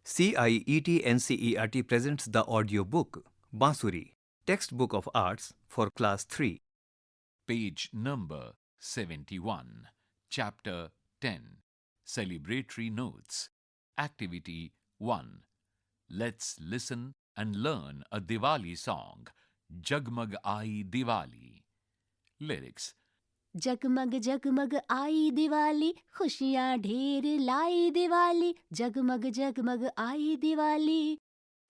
CIET NCERT presents the audiobook Bansuri, Textbook of Arts for Class 3. Page number 71, Chapter 10, Celebratory Notes, Activity 1. Let's listen and learn a Diwali song, Jagmag Aayi Diwali. Lyrics. जगमग जगमग आई दिवाली, खुशियाँ ढेर लाई दिवाली। जगमग जगमग आई दिवाली,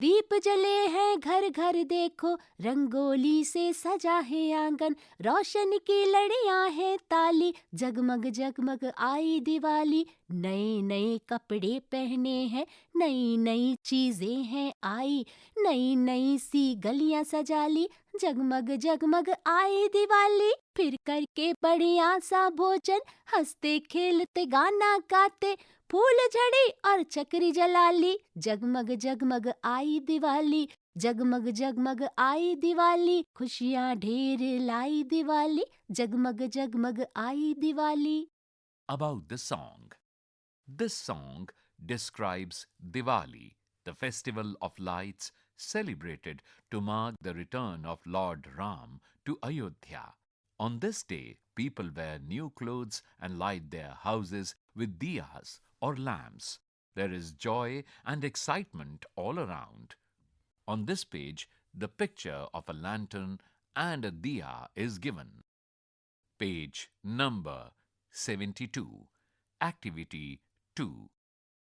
दीप जले हैं घर घर देखो, रंगोली से सजा है आंगन, रोशन की लड़ियां हैं ताली। जगमग जगमग आई दिवाली, नए नए कपड़े पहने हैं, नई नई चीजें हैं आई, नई नई सी गलियां सजा ली। जगमग जगमग आई दिवाली, फिर करके बढ़िया सा भोजन, हंसते खेलते गाना गाते, फूल झड़ी और चक्री जला ली। जगमग जगमग आई दिवाली, जगमग जगमग आई दिवाली, खुशियाँ ढेर लाई दिवाली। जगमग जगमग आई Diwali. About the song. This song describes Diwali, the festival of lights celebrated to mark the return of Lord Ram to Ayodhya. On this day, people wear new clothes and light their houses with diyas or lamps. There is joy and excitement all around. On this page, the picture of a lantern and a diya is given. Page number 72. Activity 2.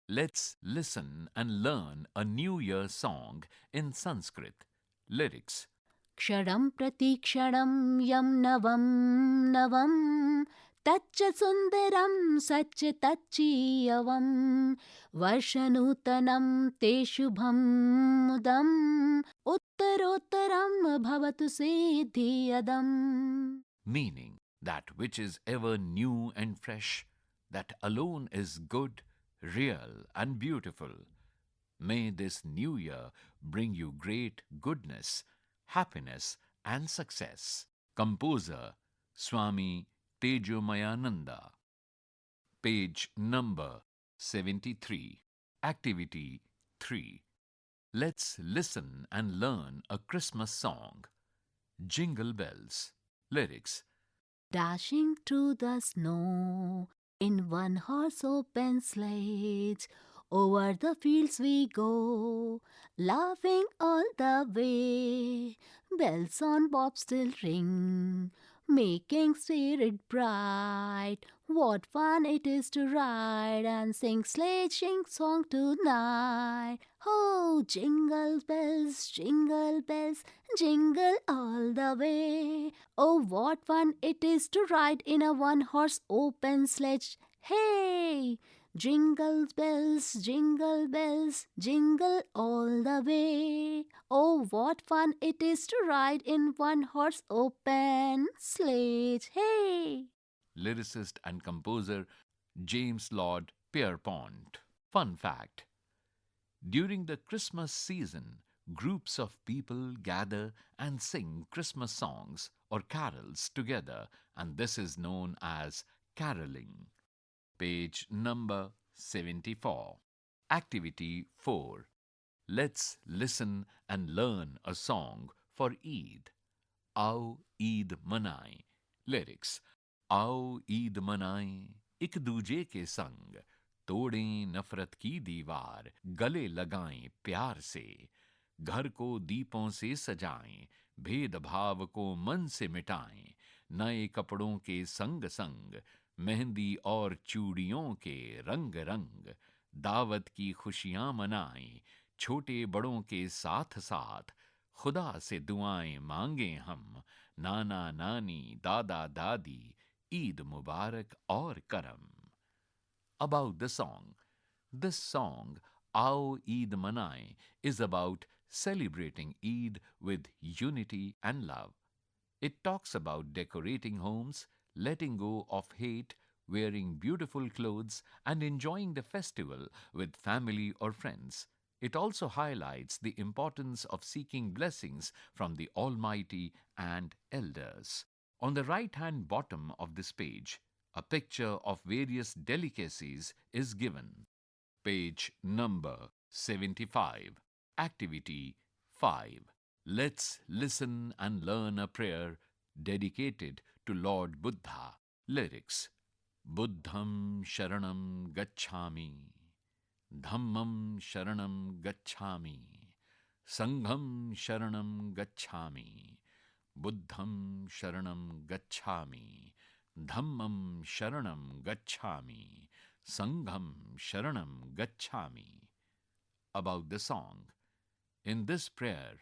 Let's listen and learn a New Year song in Sanskrit. Lyrics. क्षणं प्रतीक्षणं यं नवं नवं, तच्च सुन्दरं सच्च तच्चीयवं, वर्षनूतनं ते शुभं मुदम्, उत्तरोत्तरं भवतु सिद्धियदम्। Meaning, that which is ever new and fresh, that alone is good, real, and beautiful. May this new year bring you great goodness, happiness, and success. Composer Swami Tejomayananda. Page number 73. Activity 3. Let's listen and learn a Christmas song. Jingle Bells. Lyrics. Dashing through the snow in one horse open sledge, over the fields we go, laughing all the way. Bells on bobtail ring, making spirit bright. What fun it is to ride and sing sledging song tonight. Oh, jingle bells, jingle all the way. Oh, what fun it is to ride in a one-horse open sledge. Hey! Jingle bells, jingle all the way. Oh, what fun it is to ride in one-horse open sledge. Hey! Lyricist and composer James Lord Pierpont. Fun fact. During the Christmas season, groups of people gather and sing Christmas songs or carols together, and this is known as caroling. Page number 74. Activity 4. Let's listen and learn a song for Eid. Aao Eid Manaएं. Lyrics. आओ ईद मनाएं एक दूजे के संग, तोड़ें नफरत की दीवार, गले लगाएं प्यार से, घर को दीपों से सजाएं, भेदभाव को मन से मिटाएं, नए कपड़ों के संग संग, मेहंदी और चूड़ियों के रंग रंग, दावत की खुशियां मनाएं, छोटे बड़ों के साथ साथ, खुदा से दुआएं मांगे हम, नाना नानी दादा दादी, Eid Mubarak or Karam. About the song. This song, Aao Eid Manaएं, is about celebrating Eid with unity and love. It talks about decorating homes, letting go of hate, wearing beautiful clothes, and enjoying the festival with family or friends. It also highlights the importance of seeking blessings from the Almighty and elders. On the right-hand bottom of this page, a picture of various delicacies is given. Page number 75. Activity 5. Let's listen and learn a prayer dedicated to Lord Buddha. Lyrics. Buddham sharanam gacchami, Dhammam sharanam gacchami, Sangham sharanam gacchami, Buddham sharanam gacchami, Dhammam sharanam gacchami, Sangham sharanam gacchami. About the song. In this prayer,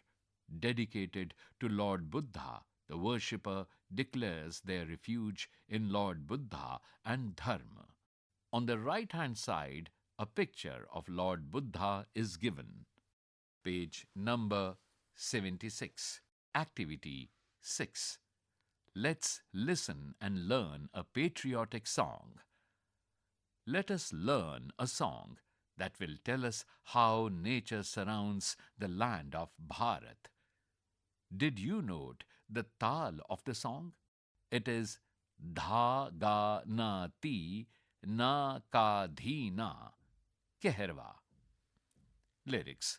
dedicated to Lord Buddha, the worshipper declares their refuge in Lord Buddha and Dharma. On the right-hand side, a picture of Lord Buddha is given. Page number 76. Activity 6. Let's listen and learn a patriotic song. Let us learn a song that will tell us how nature surrounds the land of Bharat. Did you note the tal of the song? It is dha ga na ti na ka dhi na kehrwa. Lyrics.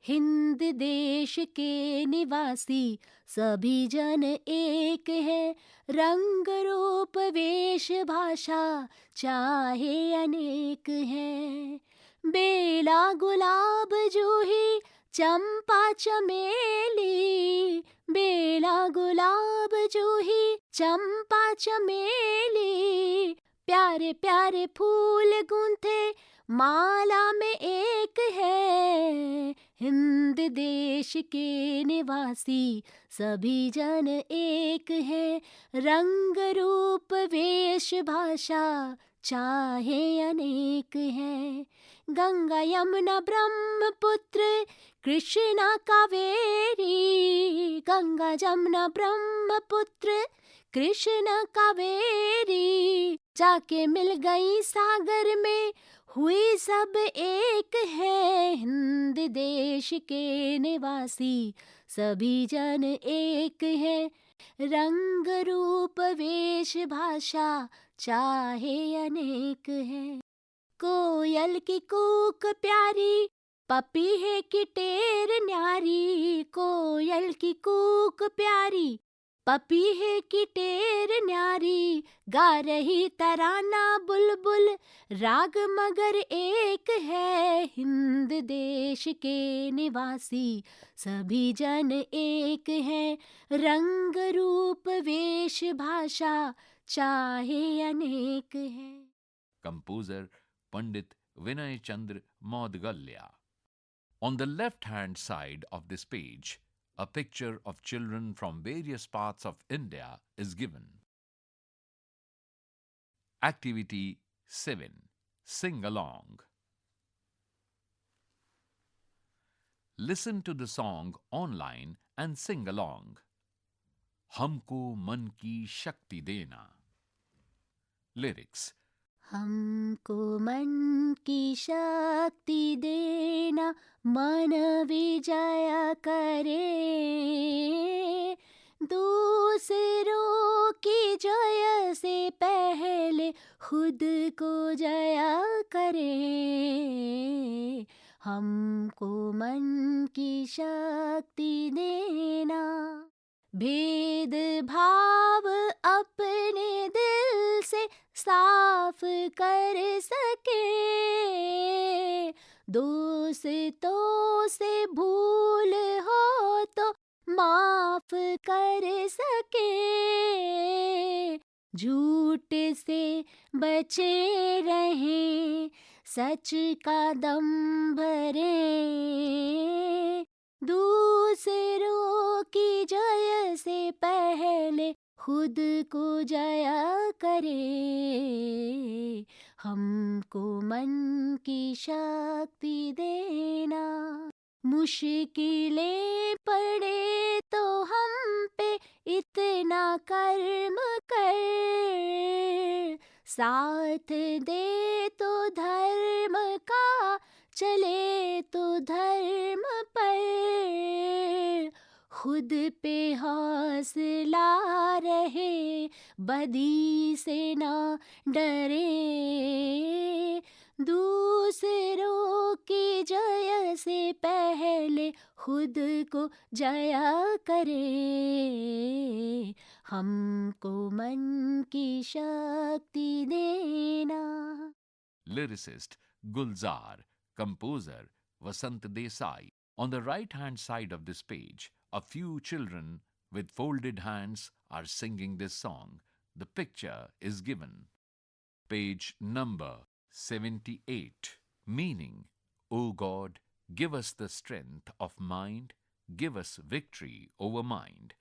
Hind देश के निवासी सभी जन एक है, रंग रूप वेश भाषा चाहे अनेक है। बेला गुलाब जूही चंपा चमेली, बेला गुलाब जूही चंपा चमेली, प्यारे प्यारे फूल गूंथे माला में एक है। हिंद देश के निवासी सभी जन एक है, रंग रूप वेश भाषा चाहे अनेक है। गंगा यमुना ब्रह्मपुत्र कृष्णा कावेरी, गंगा जमुना ब्रह्मपुत्र कृष्ण कावेरी, जाके मिल गई सागर में हुई सब एक है। हिंद देश के निवासी सभी जन एक है, रंग रूप वेश भाषा चाहे अनेक है। कोयल की कूक प्यारी, पपीहे की टेर न्यारी, कोयल की कूक प्यारी, पपीहे की टेर न्यारी, गा रही तराना बुलबुल, राग मगर एक है। हिंद देश के निवासी सभी जन एक है, रंग रूप वेश भाषा चाहे अनेक है। Composer Pandit Vinay Chandra Maudgalya. On the left-hand side of this page, a picture of children from various parts of India is given. Activity 7. Sing along. Listen to the song online and sing along. हमको मन की शक्ति देना. Lyrics. हमको मन की शक्ति देना, मन विजय करे, दूसरों की जय से पहले खुद को जया करे। हमको मन की शक्ति देना, भेद भाव अपने दिल से साफ कर सके, दोस्तों से भूल हो तो माफ कर सके, झूठ से बचे रहें, सच का दम भरे, दूसरों की जय से पहले खुद को जया करे। हमको मन की शक्ति देना, मुश्किलें पड़े तो हम पे इतना कर्म कर, साथ दे तो धर्म का, चले तो धर्म पर, खुद पे हौसला रहे, बदी से ना डरे, दूसरों की जय से पहले खुद को जया करे, हमको मन की शक्ति देना। Lyricist Gulzar, composer Vasant Desai. On the right hand side of this page, a few children with folded hands are singing this song. The picture is given. Page number 78. Meaning, O God, give us the strength of mind, give us victory over mind.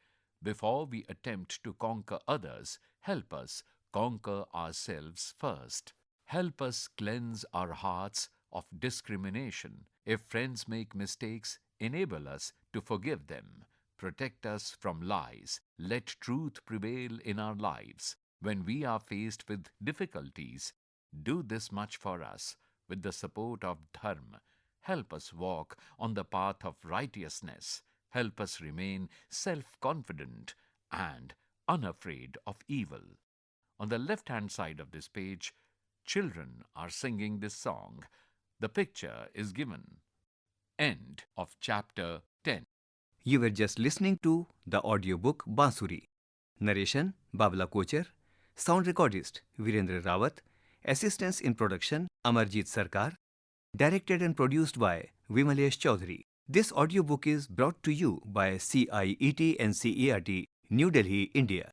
Before we attempt to conquer others, help us conquer ourselves first. Help us cleanse our hearts of discrimination. If friends make mistakes, enable us to forgive them. Protect us from lies. Let truth prevail in our lives. When we are faced with difficulties, do this much for us. With the support of Dharma, help us walk on the path of righteousness. Help us remain self-confident and unafraid of evil. On the left-hand side of this page, children are singing this song. The picture is given. End of chapter 10. You were just listening to the audiobook Bansuri. Narration Babla Kochar. Sound recordist Virendra Rawat. Assistance in production Amarjit Sarkar. Directed and produced by Vimalesh Chaudhary. This audiobook is brought to you by CIET NCERT, New Delhi, India.